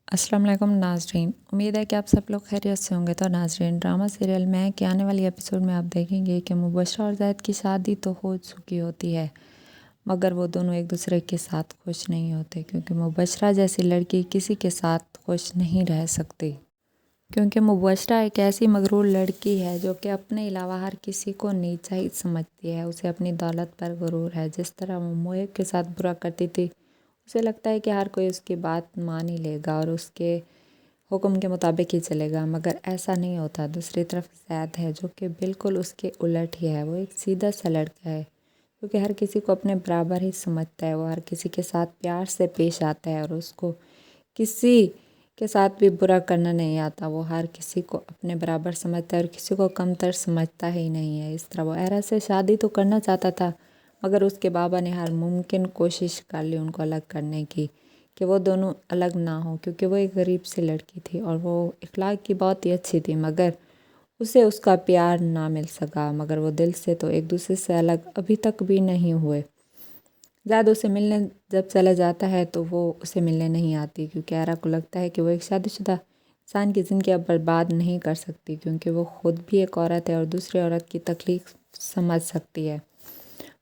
अस्सलाम वालेकुम नाज़रीन, उम्मीद है कि आप सब लोग खैरियत से होंगे। तो नाज़रीन, ड्रामा सीरियल में कि आने वाली एपिसोड में आप देखेंगे कि मुबशरा और ज़ैद की शादी तो हो चुकी होती है, मगर वो दोनों एक दूसरे के साथ खुश नहीं होते, क्योंकि मुबशरा जैसी लड़की किसी के साथ खुश नहीं रह सकती। क्योंकि मुबशरा एक ऐसी मगरूर लड़की है जो कि अपने अलावा हर किसी को नीचा ही समझती है। उसे अपनी दौलत पर गुरूर है। जिस तरह वो मोहिब के साथ बुरा करती थी, उसे लगता है कि हर कोई उसकी बात मान ही लेगा और उसके हुक्म के मुताबिक ही चलेगा, मगर ऐसा नहीं होता। दूसरी तरफ ज़ैद है जो कि बिल्कुल उसके उलट ही है। वो एक सीधा सा लड़का है क्योंकि हर किसी को अपने बराबर ही समझता है। वो हर किसी के साथ प्यार से पेश आता है और उसको किसी के साथ भी बुरा करना नहीं आता। वो हर किसी को अपने बराबर समझता है और किसी को कमतर समझता ही नहीं है। इस तरह वो एरा से शादी तो करना चाहता था, मगर उसके बाबा ने हर मुमकिन कोशिश कर ली उनको अलग करने की, कि वो दोनों अलग ना हो, क्योंकि वो एक गरीब सी लड़की थी और वो इखलाक की बहुत ही अच्छी थी, मगर उसे उसका प्यार ना मिल सका। मगर वो दिल से तो एक दूसरे से अलग अभी तक भी नहीं हुए। ज़्यादा उसे मिलने जब चला जाता है तो वो उसे मिलने नहीं आती, क्योंकि आयरा को लगता है कि वो एक शादीशुदा इंसान की ज़िंदगी अब बर्बाद नहीं कर सकती, क्योंकि वो ख़ुद भी एक औरत है और दूसरी औरत की तकलीफ़ समझ सकती है।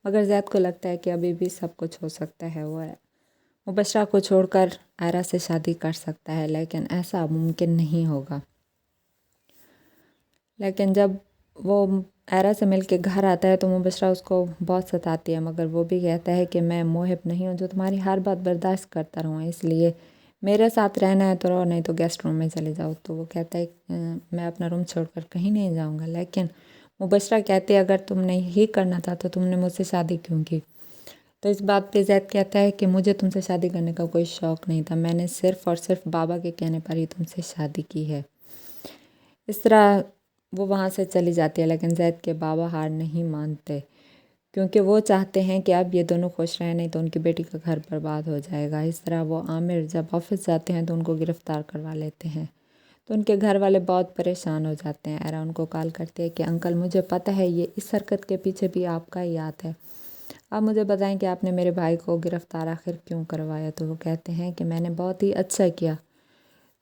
मगर ज़ैद को लगता है कि अभी भी सब कुछ हो सकता है। वो मुबशरा को छोड़कर आयरा से शादी कर सकता है, लेकिन ऐसा मुमकिन नहीं होगा। लेकिन जब वो आयरा से मिल के घर आता है तो मुबशरा उसको बहुत सताती है, मगर वो भी कहता है कि मैं मोहिब नहीं हूँ जो तुम्हारी हर बात बर्दाश्त करता रहूँ, इसलिए मेरे साथ रहना है तो रहो, नहीं तो गेस्ट रूम में चले जाओ। तो वो कहता है मैं अपना रूम छोड़कर कहीं नहीं जाऊँगा। लेकिन मुबशरा कहती है अगर तुम नहीं करना था तो तुमने मुझसे शादी क्यों की। तो इस बात पे ज़ैद कहता है कि मुझे तुमसे शादी करने का कोई शौक़ नहीं था, मैंने सिर्फ़ और सिर्फ बाबा के कहने पर ही तुमसे शादी की है। इस तरह वो वहाँ से चली जाती है, लेकिन ज़ैद के बाबा हार नहीं मानते, क्योंकि वो चाहते हैं कि अब ये दोनों खुश रहें, नहीं तो उनकी बेटी का घर बर्बाद हो जाएगा। इस तरह वो आमिर जब ऑफिस जाते हैं तो उनको गिरफ़्तार करवा लेते हैं। तो उनके घर वाले बहुत परेशान हो जाते हैं। एरा उनको कॉल करती है कि अंकल, मुझे पता है ये इस हरकत के पीछे भी आपका ही हाथ है, आप मुझे बताएं कि आपने मेरे भाई को गिरफ़्तार आखिर क्यों करवाया। तो वो कहते हैं कि मैंने बहुत ही अच्छा किया,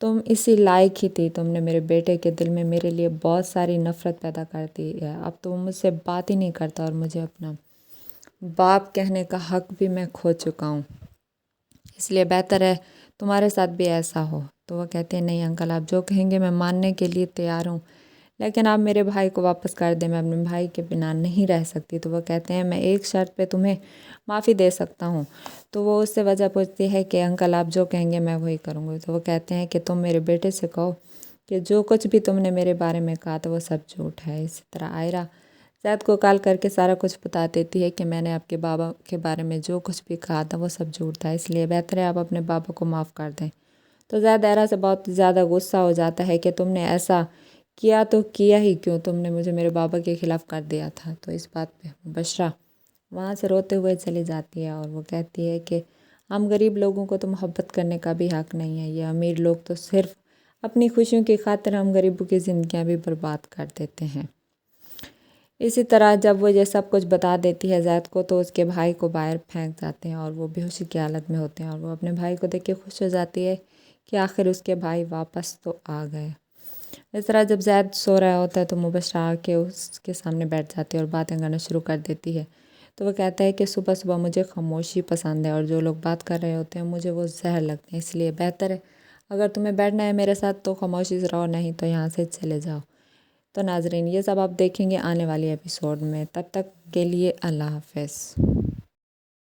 तुम इसी लायक ही थी, तुमने मेरे बेटे के दिल में मेरे लिए बहुत सारी नफ़रत पैदा कर दी है। अब तो वो मुझसे बात ही नहीं करता और मुझे अपना बाप कहने का हक भी मैं खो चुका हूँ, इसलिए बेहतर है तुम्हारे साथ भी ऐसा हो। तो वो कहते हैं नहीं अंकल, आप जो कहेंगे मैं मानने के लिए तैयार हूँ, लेकिन आप मेरे भाई को वापस कर दें, मैं अपने भाई के बिना नहीं रह सकती। तो वो कहते हैं मैं एक शर्त पे तुम्हें माफ़ी दे सकता हूँ। तो वो उससे वजह पूछती है कि अंकल आप जो कहेंगे मैं वही करूँगी। तो वो कहते हैं कि तुम मेरे बेटे से कहो कि जो कुछ भी तुमने मेरे बारे में कहा था वो सब झूठ है। इसी तरह आयरा ज़ैद को कॉल करके सारा कुछ बता देती है कि मैंने आपके बाबा के बारे में जो कुछ भी कहा था वो सब झूठ था, इसलिए बेहतर है आप अपने बाबा को माफ़ कर दें। तो ज़ैद आयरा से बहुत ज़्यादा गुस्सा हो जाता है कि तुमने ऐसा किया तो किया ही क्यों, तुमने मुझे मेरे बाबा के ख़िलाफ़ कर दिया था। तो इस बात पे मुबशरा वहाँ से रोते हुए चली जाती है और वो कहती है कि हम गरीब लोगों को तो मोहब्बत करने का भी हक़ नहीं है, ये अमीर लोग तो सिर्फ़ अपनी खुशियों की खातिर हम गरीबों की ज़िंदगियाँ भी बर्बाद कर देते हैं। इसी तरह जब वो ये सब कुछ बता देती है ज़ैद को, तो उसके भाई को बाहर फेंक जाते हैं और वो बेहोशी की हालत में होते हैं और वो अपने भाई को देख के खुश हो जाती है कि आखिर उसके भाई वापस तो आ गए। इस तरह जब ज़ैद सो रहा होता है तो मुबशरा आके उसके सामने बैठ जाती है और बातें करना शुरू कर देती है। तो वो कहता है कि सुबह सुबह मुझे खामोशी पसंद है और जो लोग बात कर रहे होते हैं मुझे वो जहर लगते हैं, इसलिए बेहतर है अगर तुम्हें बैठना है मेरे साथ तो खामोशी से रहो, नहीं तो यहाँ से चले जाओ। तो नाजरीन, ये सब आप देखेंगे आने वाली एपिसोड में, तब तक के लिए अल्लाह हाफ़िज़।